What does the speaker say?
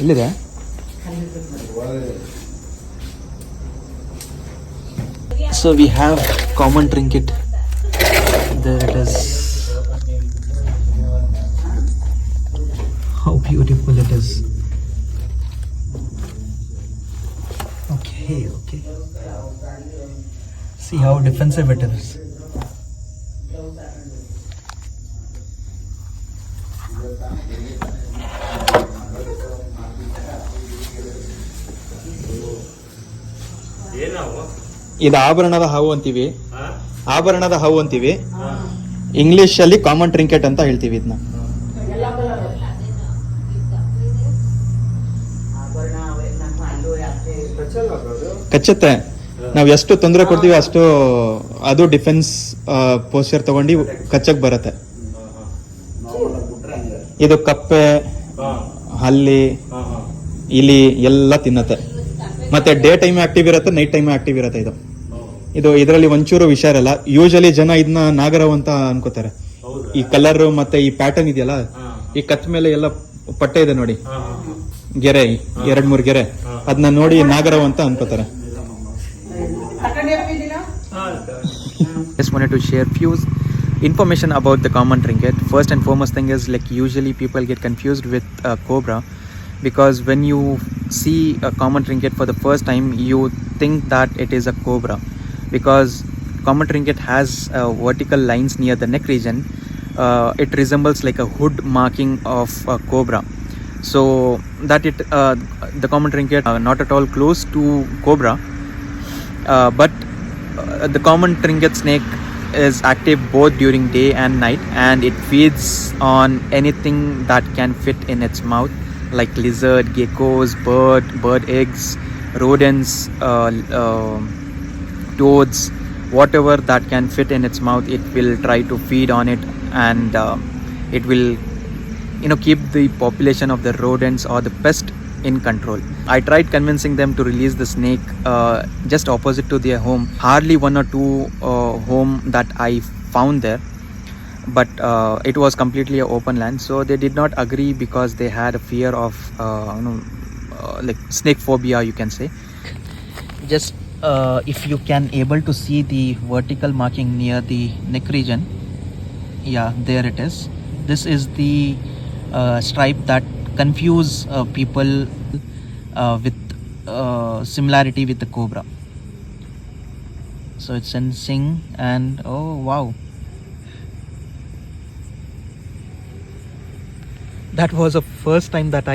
ಎಲ್ಲಿದೆ? So we have common trinket. There it is. How beautiful it is. Okay. See how defensive it is. ಇದು ಆಭರಣದ ಹಾವು ಅಂತೀವಿ. English ಅಲ್ಲಿ common trinket ಅಂತ ಹೇಳ್ತೀವಿ ಇದನ್ನ. ಕಚ್ಚುತ್ತೆ. ನಾವು ಎಷ್ಟು ತೊಂದರೆ ಕೊಡ್ತೀವಿ ಅಷ್ಟು ಅದು ಡಿಫೆನ್ಸ್ ಪೋಸ್ಚರ್ ತಗೊಂಡು ಕಚ್ಚಕ್ ಬರುತ್ತೆ. ಇದು ಕಪ್ಪೆ, ಹಲ್ಲಿ, ಇಲಿ ಎಲ್ಲ ತಿನ್ನತ್ತೆ. ಮತ್ತೆ ಡೇ ಟೈಮ್ ಆಕ್ಟಿವ್ ಇರುತ್ತೆ, ನೈಟ್ ಟೈಮ್ ಆಕ್ಟಿವ್ ಇರುತ್ತೆ. ಇದು ಇದರಲ್ಲಿ ಒಂಚೂರು ವಿಷಯ ಇರಲ್ಲ. ಯೂಶಲಿ ಜನ ಇದನ್ನ ನಾಗರವ್ ಅಂತ ಅನ್ಕೋತಾರೆ. ಈ ಕಲರ್ ಮತ್ತೆ ಈ ಪ್ಯಾಟರ್ನ್ ಇದೆಯಲ್ಲ, ಈ ಕತ್ ಮೇಲೆ ಎಲ್ಲ ಪಟ್ಟೆ ಇದೆ ನೋಡಿ, ಗೆರೆ 2-3 ಗೆರೆ, ಅದನ್ನ ನೋಡಿ ನಾಗರವ್ ಅಂತ ಅನ್ಕೋತಾರೆ. Just wanted to share few information about the common trinket. First and foremost thing is, like, usually people get confused with cobra, because when you see a common trinket for the first time, you think that it is a cobra, because common trinket has vertical lines near the neck region. It resembles like a hood marking of a cobra, so that the common trinket not at all close to cobra, but the common trinket snake is active both during day and night, and it feeds on anything that can fit in its mouth, like lizard, geckos, bird eggs, rodents, toads, whatever that can fit in its mouth, it will try to feed on it, and it will keep the population of the rodents or the pest in control. I tried convincing them to release the snake just opposite to their home. Hardly 1 or 2 home that I found there, but it was completely open land, so they did not agree because they had a fear of like snake phobia, you can say. Just if you can able to see the vertical marking near the neck region, yeah, there it is. This is the stripe that confuse people with similarity with the cobra. So it's sensing, and oh wow, that was the first time that I